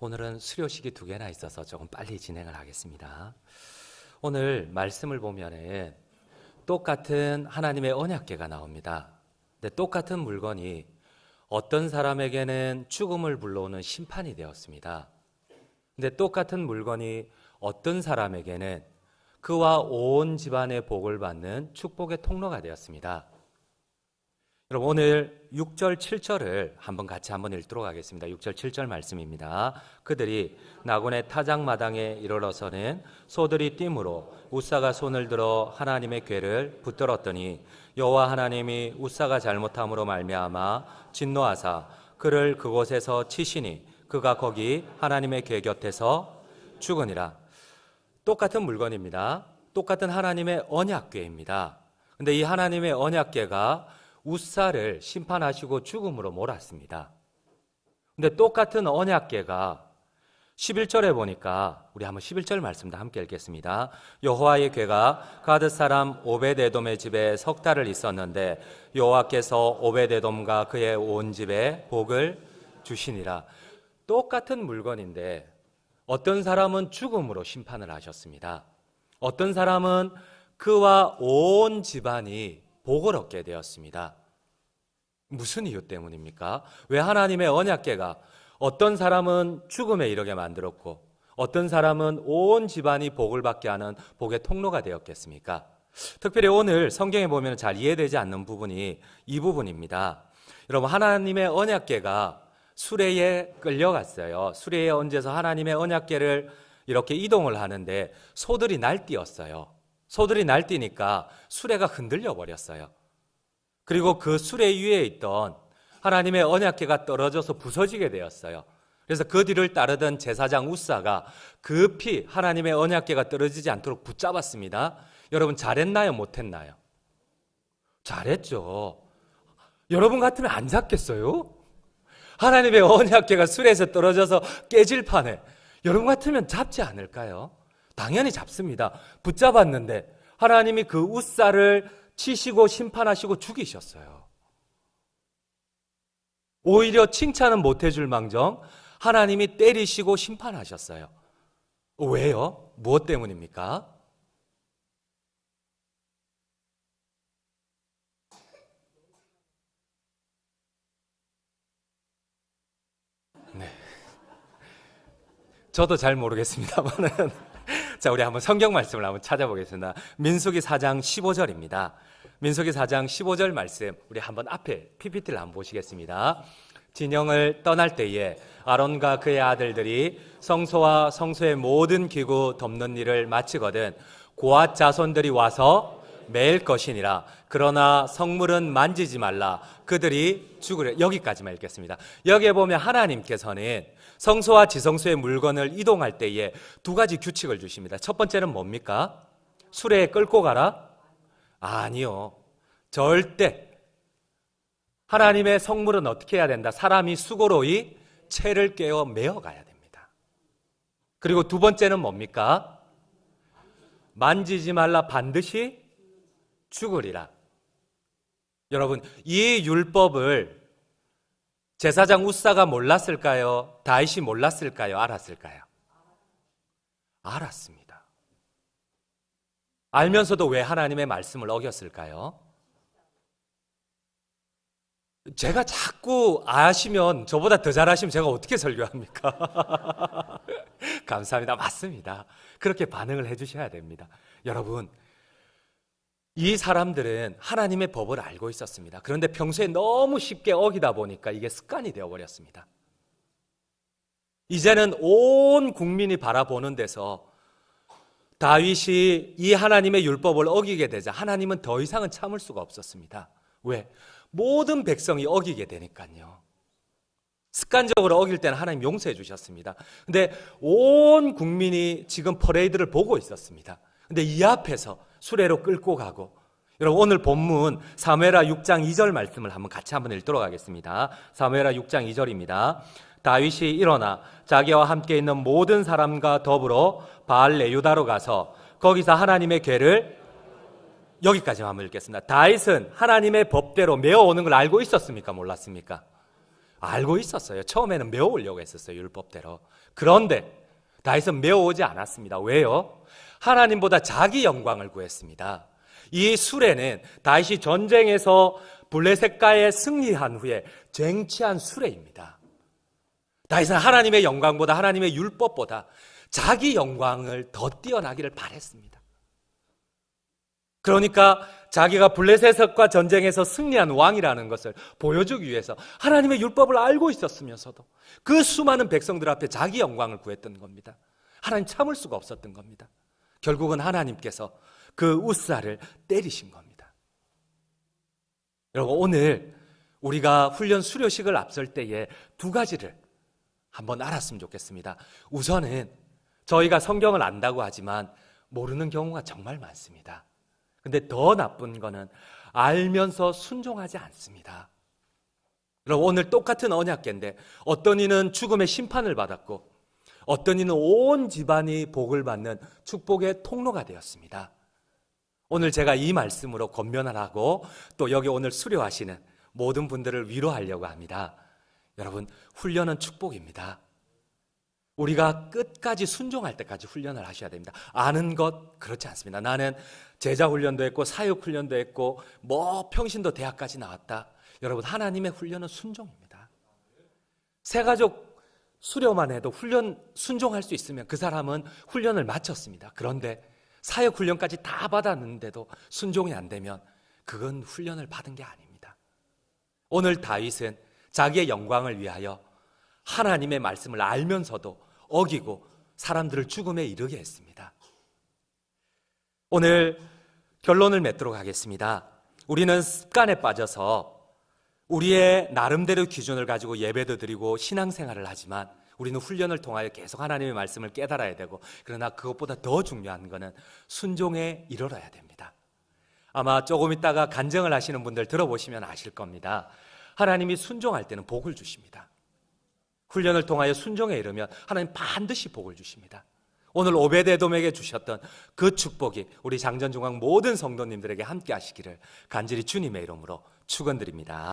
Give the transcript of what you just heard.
오늘은 수료식이 2개나 있어서 조금 빨리 진행을 하겠습니다. 오늘 말씀을 보면은 똑같은 하나님의 언약궤가 나옵니다. 근데 똑같은 물건이 어떤 사람에게는 죽음을 불러오는 심판이 되었습니다. 근데 똑같은 물건이 어떤 사람에게는 그와 온 집안의 복을 받는 축복의 통로가 되었습니다. 여러분, 오늘 6절 7절을 같이 읽도록 하겠습니다. 6절 7절 말씀입니다. 그들이 나곤의 타작마당에 이르러서는 소들이 뛰므로 웃사가 손을 들어 하나님의 궤를 붙들었더니 여호와 하나님이 웃사가 잘못함으로 말미암아 진노하사 그를 그곳에서 치시니 그가 거기 하나님의 궤 곁에서 죽으니라. 똑같은 물건입니다. 똑같은 하나님의 언약궤입니다. 근데 이 하나님의 언약궤가 웃사를 심판하시고 죽음으로 몰았습니다. 근데 똑같은 언약궤가 11절에 보니까 우리 한번 11절 말씀도 함께 읽겠습니다. 여호와의 궤가 가드 사람 오벳에돔의 집에 석 달을 있었는데 여호와께서 오벳에돔과 그의 온 집에 복을 주시니라. 똑같은 물건인데 어떤 사람은 죽음으로 심판을 하셨습니다. 어떤 사람은 그와 온 집안이 복을 얻게 되었습니다. 무슨 이유 때문입니까? 왜 하나님의 언약궤가 어떤 사람은 죽음에 이르게 만들었고 어떤 사람은 온 집안이 복을 받게 하는 복의 통로가 되었겠습니까? 특별히 오늘 성경에 보면 잘 이해되지 않는 부분이 이 부분입니다. 여러분, 하나님의 언약궤가 수레에 끌려갔어요. 수레에 얹어서 하나님의 언약궤를 이렇게 이동을 하는데 소들이 날뛰었어요. 소들이 날뛰니까 수레가 흔들려 버렸어요. 그리고 그 수레 위에 있던 하나님의 언약궤가 떨어져서 부서지게 되었어요. 그래서 그 뒤를 따르던 제사장 웃사가 급히 하나님의 언약궤가 떨어지지 않도록 붙잡았습니다. 여러분, 잘했나요? 못했나요? 잘했죠. 여러분 같으면 안 잡겠어요? 하나님의 언약궤가 수레에서 떨어져서 깨질 판에 여러분 같으면 잡지 않을까요? 당연히 잡습니다. 붙잡았는데 하나님이 그 웃사를 치시고 심판하시고 죽이셨어요. 오히려 칭찬은 못해줄 망정 하나님이 때리시고 심판하셨어요. 왜요? 무엇 때문입니까? 네, 저도 잘 모르겠습니다만은 자, 우리 한번 성경 말씀을 한번 찾아보겠습니다. 민수기 4장 15절입니다. 민수기 4장 15절 말씀, 우리 한번 앞에 PPT를 한번 보시겠습니다. 진영을 떠날 때에 아론과 그의 아들들이 성소와 성소의 모든 기구 덮는 일을 마치거든 고앗 자손들이 와서 매일 것이니라. 그러나 성물은 만지지 말라. 그들이 죽으려. 여기까지만 읽겠습니다. 여기에 보면 하나님께서는 성소와 지성소의 물건을 이동할 때에 2가지 규칙을 주십니다. 첫 번째는 뭡니까? 수레에 끌고 가라? 아니요. 절대. 하나님의 성물은 어떻게 해야 된다? 사람이 수고로이 채를 깨어 메어 가야 됩니다. 그리고 2번째는 뭡니까? 만지지 말라. 반드시 죽으리라. 여러분, 이 율법을 제사장 웃사가 몰랐을까요? 다윗이 몰랐을까요? 알았을까요? 알았습니다. 알면서도 왜 하나님의 말씀을 어겼을까요? 제가 자꾸 아시면 저보다 더 잘하시면 제가 어떻게 설교합니까? 감사합니다. 맞습니다. 그렇게 반응을 해주셔야 됩니다. 여러분, 이 사람들은 하나님의 법을 알고 있었습니다. 그런데 평소에 너무 쉽게 어기다 보니까 이게 습관이 되어버렸습니다. 이제는 온 국민이 바라보는 데서 다윗이 이 하나님의 율법을 어기게 되자 하나님은 더 이상은 참을 수가 없었습니다. 왜? 모든 백성이 어기게 되니까요. 습관적으로 어길 때는 하나님 용서해 주셨습니다. 근데 온 국민이 지금 퍼레이드를 보고 있었습니다. 근데 이 앞에서 수레로 끌고 가고, 여러분, 오늘 본문 사무엘하 6장 2절 말씀을 같이 읽도록 하겠습니다. 사무엘하 6장 2절입니다. 다윗이 일어나 자기와 함께 있는 모든 사람과 더불어 바알레유다로 가서 거기서 하나님의 궤를, 여기까지만 한번 읽겠습니다. 다윗은 하나님의 법대로 메어오는 걸 알고 있었습니까? 몰랐습니까? 알고 있었어요. 처음에는 메워오려고 했었어요. 율법대로. 그런데 다윗은 메워오지 않았습니다. 왜요? 하나님보다 자기 영광을 구했습니다. 이 수레는 다윗이 전쟁에서 블레셋과의 승리한 후에 쟁취한 수레입니다. 다윗은 하나님의 영광보다, 하나님의 율법보다 자기 영광을 더 뛰어나기를 바랬습니다. 그러니까 자기가 블레셋과 전쟁에서 승리한 왕이라는 것을 보여주기 위해서 하나님의 율법을 알고 있었으면서도 그 수많은 백성들 앞에 자기 영광을 구했던 겁니다. 하나님 참을 수가 없었던 겁니다. 결국은 하나님께서 그 우사를 때리신 겁니다. 여러분, 오늘 우리가 훈련 수료식을 앞설 때에 두 가지를 한번 알았으면 좋겠습니다. 우선은 저희가 성경을 안다고 하지만 모르는 경우가 정말 많습니다. 근데 더 나쁜 거는 알면서 순종하지 않습니다. 여러분, 오늘 똑같은 언약궤인데 어떤 이는 죽음의 심판을 받았고 어떤 이는 온 집안이 복을 받는 축복의 통로가 되었습니다. 오늘 제가 이 말씀으로 권면을 하고 또 여기 오늘 수료하시는 모든 분들을 위로하려고 합니다. 여러분, 훈련은 축복입니다. 우리가 끝까지 순종할 때까지 훈련을 하셔야 됩니다. 아는 것 그렇지 않습니다. 나는 제자 훈련도 했고 사역 훈련도 했고 평신도 대학까지 나왔다. 여러분, 하나님의 훈련은 순종입니다. 새가족 수료만 해도 훈련 순종할 수 있으면 그 사람은 훈련을 마쳤습니다. 그런데 사역 훈련까지 다 받았는데도 순종이 안 되면 그건 훈련을 받은 게 아닙니다. 오늘 다윗은 자기의 영광을 위하여 하나님의 말씀을 알면서도 어기고 사람들을 죽음에 이르게 했습니다. 오늘 결론을 맺도록 하겠습니다. 우리는 습관에 빠져서 우리의 나름대로 기준을 가지고 예배도 드리고 신앙생활을 하지만 우리는 훈련을 통하여 계속 하나님의 말씀을 깨달아야 되고, 그러나 그것보다 더 중요한 것은 순종에 이르러야 됩니다. 아마 조금 있다가 간증을 하시는 분들 들어보시면 아실 겁니다. 하나님이 순종할 때는 복을 주십니다. 훈련을 통하여 순종에 이르면 하나님 반드시 복을 주십니다. 오늘 오베드에돔에게 주셨던 그 축복이 우리 장전중앙 모든 성도님들에게 함께 하시기를 간절히 주님의 이름으로 축원드립니다.